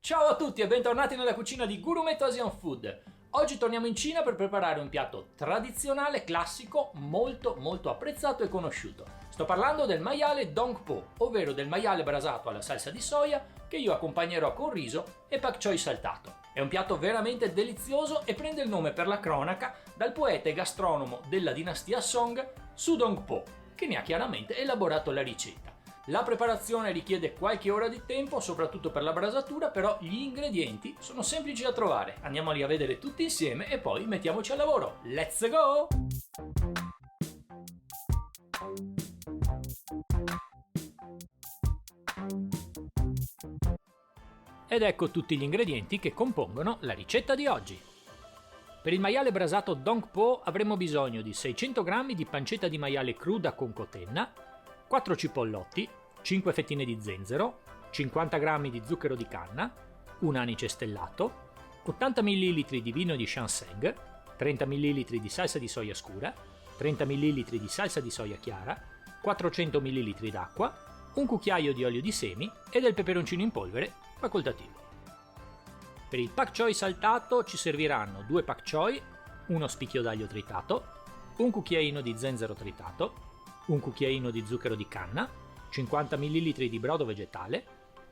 Ciao a tutti e bentornati nella cucina di Gourmet Asian Food. Oggi torniamo in Cina per preparare un piatto tradizionale, classico, molto apprezzato e conosciuto. Sto parlando del maiale Dong Po, ovvero del maiale brasato alla salsa di soia che io accompagnerò con riso e pak choi saltato. È un piatto veramente delizioso e prende il nome per la cronaca dal poeta e gastronomo della dinastia Song Su Dong Po, che ne ha chiaramente elaborato la ricetta. La preparazione richiede qualche ora di tempo, soprattutto per la brasatura, però gli ingredienti sono semplici da trovare. Andiamoli a vedere tutti insieme e poi mettiamoci al lavoro. Let's go! Ed ecco tutti gli ingredienti che compongono la ricetta di oggi. Per il maiale brasato Dong Po avremo bisogno di 600 g di pancetta di maiale cruda con cotenna, 4 cipollotti, 5 fettine di zenzero, 50 g di zucchero di canna, un anice stellato, 80 ml di vino di Shanseng, 30 ml di salsa di soia scura, 30 ml di salsa di soia chiara, 400 ml d'acqua, un cucchiaio di olio di semi e del peperoncino in polvere facoltativo. Per il pak choi saltato ci serviranno 2 pak choi, uno spicchio d'aglio tritato, un cucchiaino di zenzero tritato, un cucchiaino di zucchero di canna, 50 ml di brodo vegetale,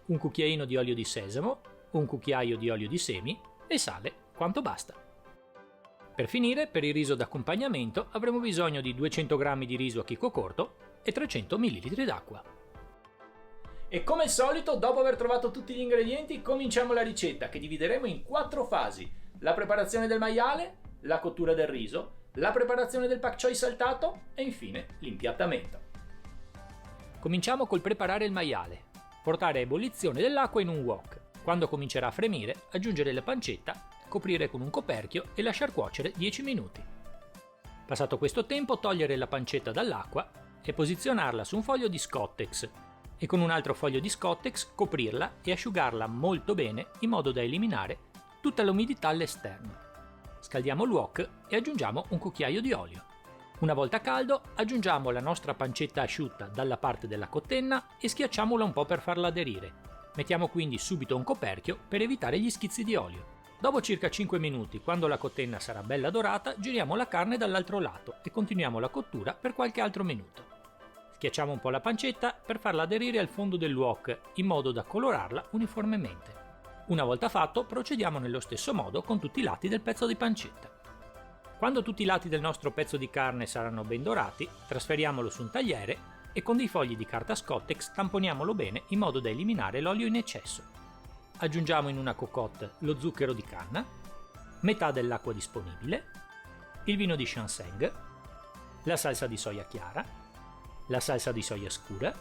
un cucchiaino di olio di sesamo, un cucchiaio di olio di semi e sale quanto basta. Per finire, per il riso d'accompagnamento avremo bisogno di 200 g di riso a chicco corto e 300 ml d'acqua. E come al solito, dopo aver trovato tutti gli ingredienti, cominciamo la ricetta che divideremo in 4 fasi: la preparazione del maiale, la cottura del riso, la preparazione del pak choi saltato e infine l'impiattamento. Cominciamo col preparare il maiale. Portare a ebollizione dell'acqua in un wok. Quando comincerà a fremire, aggiungere la pancetta, coprire con un coperchio e lasciar cuocere 10 minuti. Passato questo tempo, togliere la pancetta dall'acqua e posizionarla su un foglio di Scottex e con un altro foglio di Scottex coprirla e asciugarla molto bene in modo da eliminare tutta l'umidità all'esterno. Scaldiamo il wok e aggiungiamo un cucchiaio di olio. Una volta caldo aggiungiamo la nostra pancetta asciutta dalla parte della cotenna e schiacciamola un po' per farla aderire. Mettiamo quindi subito un coperchio per evitare gli schizzi di olio. Dopo circa 5 minuti, quando la cotenna sarà bella dorata, giriamo la carne dall'altro lato e continuiamo la cottura per qualche altro minuto. Schiacciamo un po' la pancetta per farla aderire al fondo del wok in modo da colorarla uniformemente. Una volta fatto, procediamo nello stesso modo con tutti i lati del pezzo di pancetta. Quando tutti i lati del nostro pezzo di carne saranno ben dorati, trasferiamolo su un tagliere e con dei fogli di carta Scottex tamponiamolo bene in modo da eliminare l'olio in eccesso. Aggiungiamo in una cocotte lo zucchero di canna, metà dell'acqua disponibile, il vino di Shanseng, la salsa di soia chiara, la salsa di soia scura,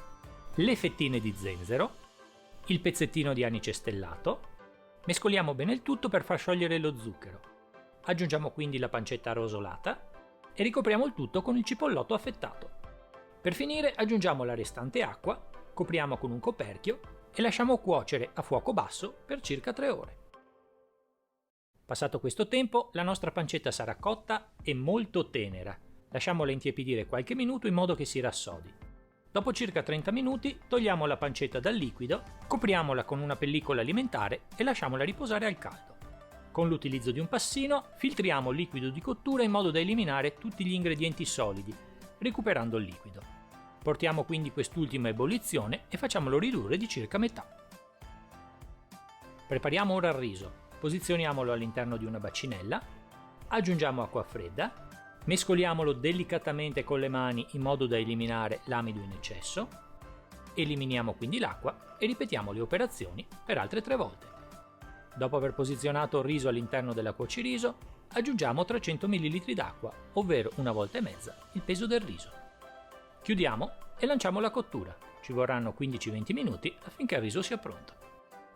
le fettine di zenzero, il pezzettino di anice stellato. Mescoliamo bene il tutto per far sciogliere lo zucchero. Aggiungiamo quindi la pancetta rosolata e ricopriamo il tutto con il cipollotto affettato. Per finire aggiungiamo la restante acqua, copriamo con un coperchio e lasciamo cuocere a fuoco basso per circa 3 ore. Passato questo tempo, la nostra pancetta sarà cotta e molto tenera. Lasciamola intiepidire qualche minuto in modo che si rassodi. Dopo circa 30 minuti togliamo la pancetta dal liquido, copriamola con una pellicola alimentare e lasciamola riposare al caldo. Con l'utilizzo di un passino filtriamo il liquido di cottura in modo da eliminare tutti gli ingredienti solidi, recuperando il liquido. Portiamo quindi quest'ultimo a ebollizione e facciamolo ridurre di circa metà. Prepariamo ora il riso, posizioniamolo all'interno di una bacinella, aggiungiamo acqua fredda, mescoliamolo delicatamente con le mani in modo da eliminare l'amido in eccesso, eliminiamo quindi l'acqua e ripetiamo le operazioni per altre 3 volte. Dopo aver posizionato il riso all'interno della cuociriso, aggiungiamo 300 ml d'acqua, ovvero 1,5 volte il peso del riso. Chiudiamo e lanciamo la cottura. Ci vorranno 15-20 minuti affinché il riso sia pronto.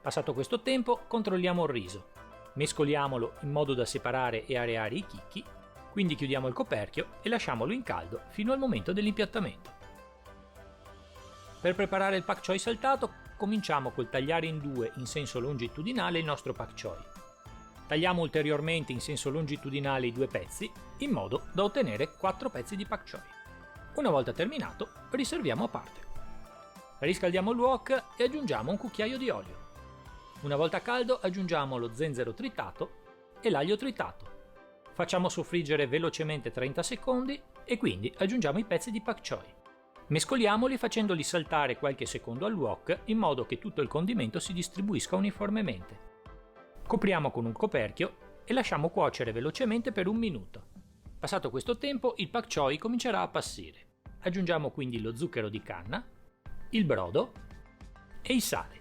Passato questo tempo, controlliamo il riso. Mescoliamolo in modo da separare e areare i chicchi, quindi chiudiamo il coperchio e lasciamolo in caldo fino al momento dell'impiattamento. Per preparare il pak choi saltato, cominciamo col tagliare in 2 in senso longitudinale il nostro pak choi. Tagliamo ulteriormente in senso longitudinale i 2 pezzi, in modo da ottenere 4 pezzi di pak choi. Una volta terminato, riserviamo a parte. Riscaldiamo il wok e aggiungiamo un cucchiaio di olio. Una volta caldo aggiungiamo lo zenzero tritato e l'aglio tritato. Facciamo soffriggere velocemente 30 secondi e quindi aggiungiamo i pezzi di pak choi. Mescoliamoli facendoli saltare qualche secondo al wok in modo che tutto il condimento si distribuisca uniformemente. Copriamo con un coperchio e lasciamo cuocere velocemente per 1 minuto. Passato questo tempo il pak choi comincerà a appassire. Aggiungiamo quindi lo zucchero di canna, il brodo e il sale.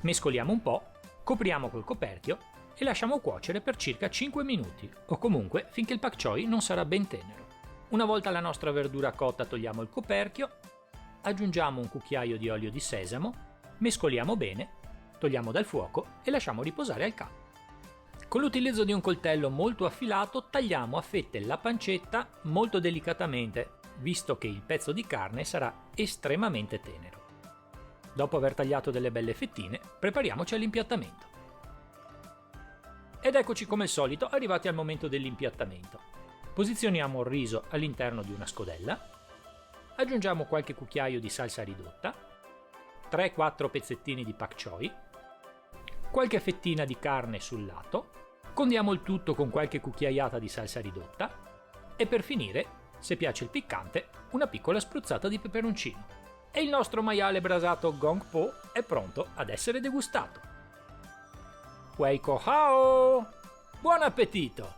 Mescoliamo un po', copriamo col coperchio e lasciamo cuocere per circa 5 minuti o comunque finché il pak choi non sarà ben tenero. Una volta la nostra verdura cotta togliamo il coperchio, aggiungiamo un cucchiaio di olio di sesamo, mescoliamo bene, togliamo dal fuoco e lasciamo riposare al caldo. Con l'utilizzo di un coltello molto affilato tagliamo a fette la pancetta molto delicatamente, visto che il pezzo di carne sarà estremamente tenero. Dopo aver tagliato delle belle fettine, prepariamoci all'impiattamento. Ed eccoci come al solito arrivati al momento dell'impiattamento. Posizioniamo il riso all'interno di una scodella, aggiungiamo qualche cucchiaio di salsa ridotta, 3-4 pezzettini di pak choi, qualche fettina di carne sul lato, condiamo il tutto con qualche cucchiaiata di salsa ridotta e per finire, se piace il piccante, una piccola spruzzata di peperoncino. E il nostro maiale brasato Gong Po è pronto ad essere degustato. Wei Ko Hao! Buon appetito!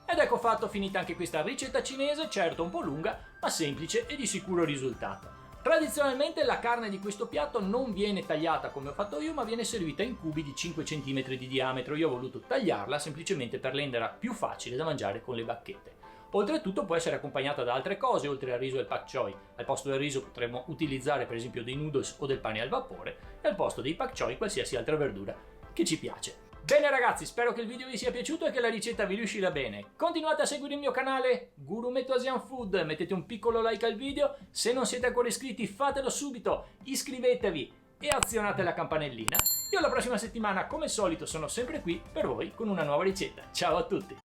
Ed ecco fatto, finita anche questa ricetta cinese, certo un po' lunga, ma semplice e di sicuro risultato. Tradizionalmente la carne di questo piatto non viene tagliata come ho fatto io, ma viene servita in cubi di 5 cm di diametro. Io ho voluto tagliarla semplicemente per renderla più facile da mangiare con le bacchette. Oltretutto può essere accompagnata da altre cose oltre al riso e al pak choi. Al posto del riso potremmo utilizzare per esempio dei noodles o del pane al vapore e al posto dei pak choi qualsiasi altra verdura che ci piace. Bene ragazzi, spero che il video vi sia piaciuto e che la ricetta vi riuscirà bene. Continuate a seguire il mio canale Gourmet Asian Food, mettete un piccolo like al video, se non siete ancora iscritti fatelo subito, iscrivetevi e azionate la campanellina. Io la prossima settimana come al solito sono sempre qui per voi con una nuova ricetta. Ciao a tutti!